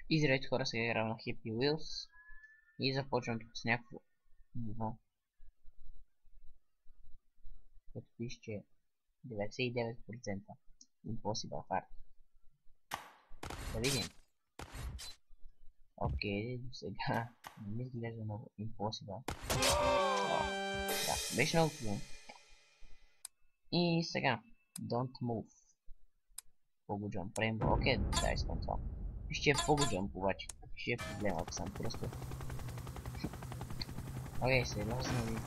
И здравейте хора, сега играм на Happy Wheels и започвам тук с някакво ниво, като пише, че 99% Impossible Hard. Да видим. Окей, до сега не ми изглежда много Impossible. Да, беше много трудно. И сега, Don't Move. Pogo Jump Rainbow. Окей, да, искам това. Пише, че е Pogo Jump, обаче. Ще е проблем, ако съм просто... Окей, сериозно ли?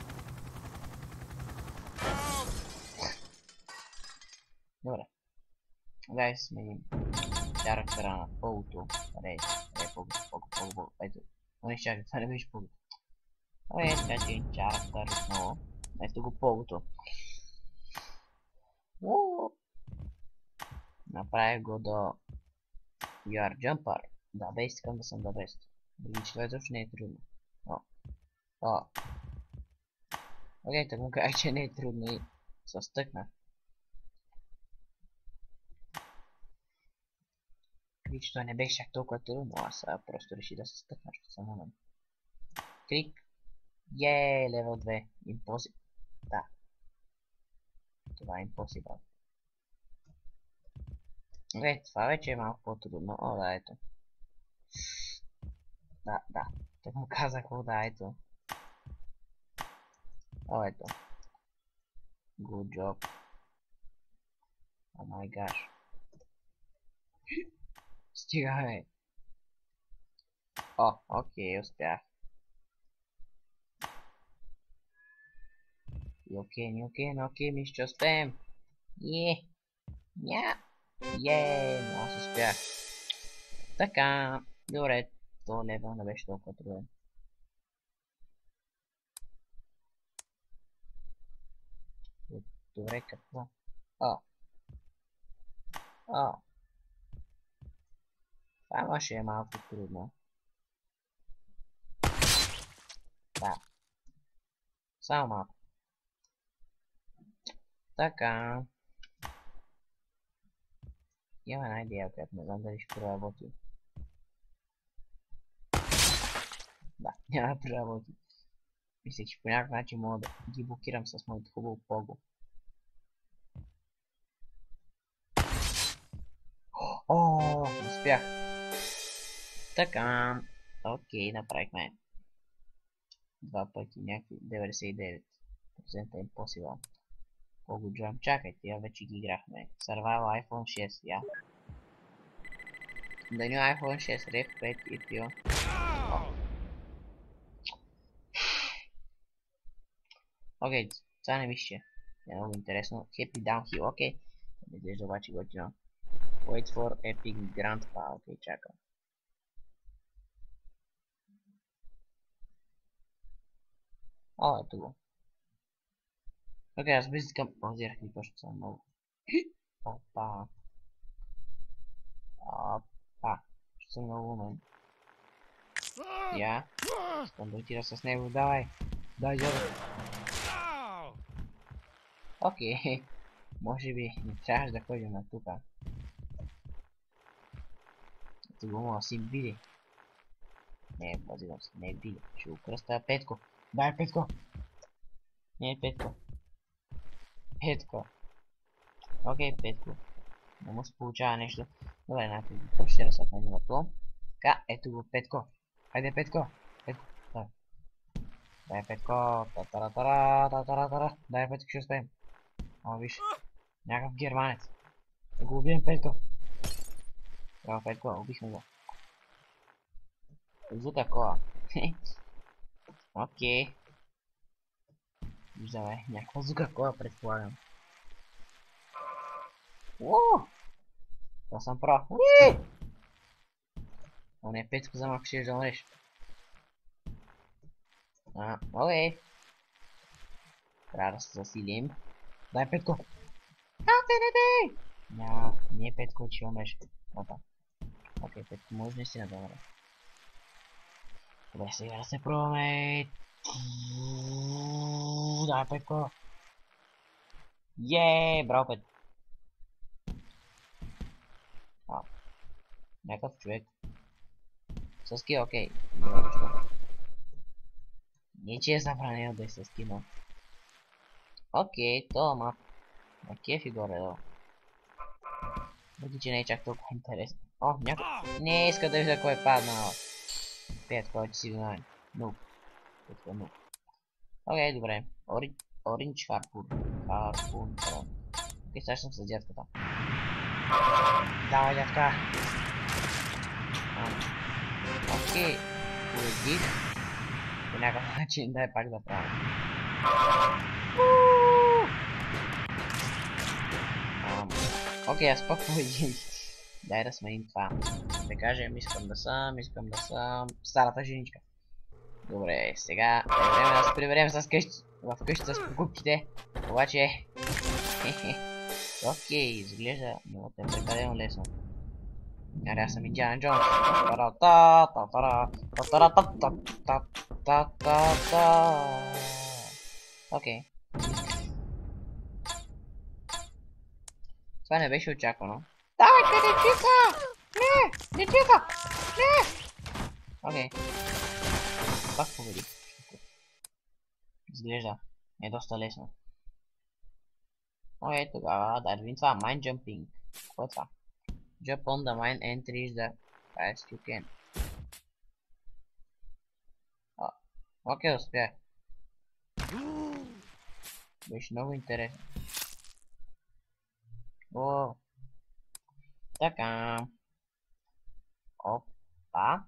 Добре. Дай сменим характера на Погото. Пого. Ето. Не чакай, това не беше Погото. Добре, така че характер отново. Ето го Погото. Направих го до You are Jumper. Да, бе, искам да съм the best. Види, че това изобщо не е трудно. Окей, так му казах, че не е трудно и се стъкна. Види, че това не беше чак толкова трудно, аз просто реши да се стъкна, защото съм умен. Клик. Левел 2. Impossible. Да. Това е Impossible. Това вече е малко по-трудно. О, да, ето. Да. Так му казах, да, ето. О, ето. Good job. О май гаш. Стига, бе. О, окей, успях. Окей, мисля, че успеем. Но аз успях. Така, добре, то левел не беше толкова труден. Добре, какво? Това може е малко трудно. Да. Само малко. Така. Има една идея, която не знам дали ще проработи. Да, няма да проработи. Мисля, че по някакъв начин мога да ги блокирам с моето хубаво пого. Успях. Така. Окей, направихме. Два пъти някакви 99% Impossible. Pogo Jump. Чакайте, я вече ги играхме. Survival iPhone 6, я. The new iPhone 6 Rev 5 EPO. Окей, това не вижте. Е много интересно. Happy Downhill, окей. Не изглежда обаче готино. Wait for Epic Grandpa, окей, чакам. Ето го. Окей, аз без искам паузирах и точно съм много. Опа. Ще съм много умен. Я. Искам да отида с него, давай. Дай, Джоро. Окей. Може би не трябваше да ходим на тука. Ето го мога да си биде. Не, възигам се, не е биде. Ще го кръста Петко. Дай, Петко. Не, Петко. Окей, Петко. Не му се получава нещо. Добре, някакво ще разсъпна нивото. Така, ето го Петко. Хайде, Петко. Дай, Петко. Дай, Петко, ще успеем. Виж. Някакъв германец. Да го убием, Петко. Браво, Петко, убихме го. Звука кола. Окей. Виждаме, някаква звука кола, предполагам. Това съм прав. О, не, Петко, за малко ще да умреш. Окей. Трябва да се засилим. Дай, Петко. Не, Петко, че умреш. Окей, Петко, може не си да умре. Добре, сега да се пробваме. Дай, Петко. Браво, Петко. Някакъв човек Să ski, ok. Nu știu. Nici e zabranjeno da se skinu. Ok, toma. Ok, figurelor. Vidi ce ne-ai čak toliko interes. Oh, njako. Ne, iskao da vidio ko je padnao. Pet koji će sigurno. Noob. Petko noob. Ok, dobre. Orange harpoon. Harpoon. Ok, sad sam se djetka tam. Давай, дядка. Ok. Uredih. Po nekakav način da je pak da pravim. Ok, jaz pa povedim. Daj da smenim това. Да кажем, искам да съм старата женичка. Добре, сега е време да се приберем в къщата с покупките. Обаче... Окей, изглежда миналото е прекалено лесно. Аре, аз съм Индиана Джонс. Окей. Това не беше очаквано. Давайте, дечица! Не! Дечица! Не! Окей. Пак победих. Изглежда. Е доста лесно. Окей, тогава да видим това. Mine jumping. Какво е това? Jump on the mine and reach the fast you can. Окей, успях. Беше много интересно. О! Така. Опа.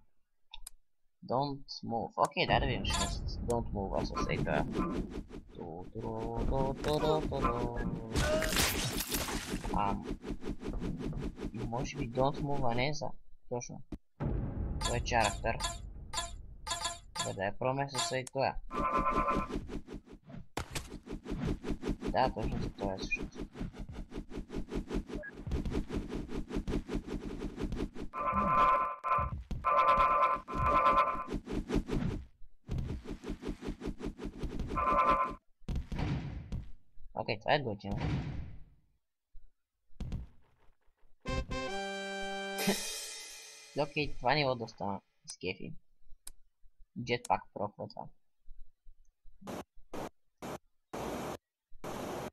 Don't move. Окей, дай да видим всъщност. Don't move, аз със сега. Може би don't move, а не за. Точно. Това е чарактер. Да я пробваме със и това. Да, точно за това е всъщност. Окей, това е готино. Окей, това ниво доста скефи. Jetpack Pro, това.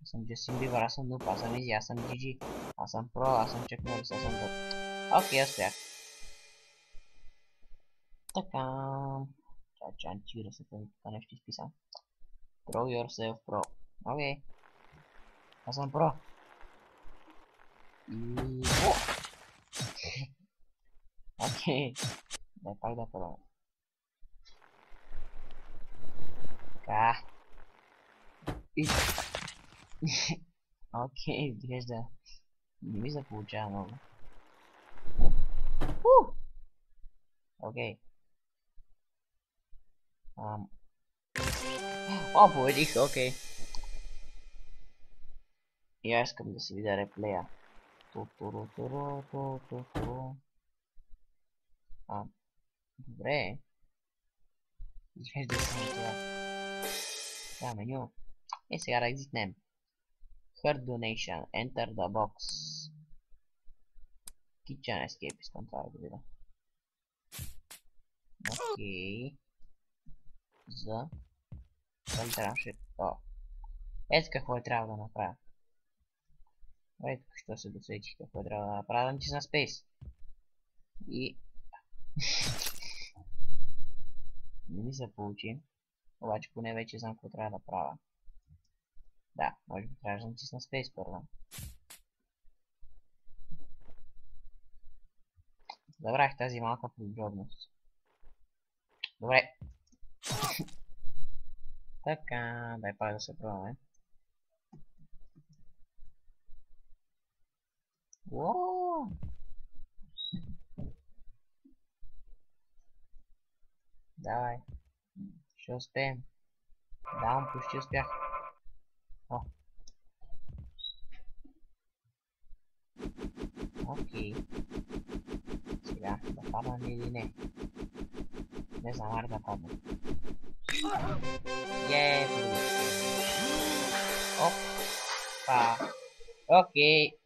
Аз съм Justin Bieber, аз съм Noob, аз съм Easy, аз съм GG, аз съм Pro, аз съм Chuck Norris, аз съм God. Окей, успях. Така... Чакай, да се тук нещо изписам. Pro yourself Pro. Окей. Аз съм Pro. И... Окей. Дай пак да пробвам. Така. И... Окей, изглежда. Не ми се получава много. Окей. О, победих, окей. И аз искам да си видя реплея. Добре. Изглежда само това. Да, меню. И сега да екзитнем. Heart donation. Enter the box. Kitchen escape искам това да видя. Окей. За... Дали трябваше... О. Ето какво е трябва да направя. Ето що се досетих какво е трябва да направя. Да натисна Space. И... Не ми се получи. Обаче поне вече знам какво трябва да правя. Да, може би трябва да натисна Space първо. Забравих тази малка подробност. Добре. Така, дай пак да се пробваме. Уоу! Давай. Ще успеем. Да, почти успях. О. Окей. Сега, да падам или не? Не знам, аре да падам. Опа. Окей.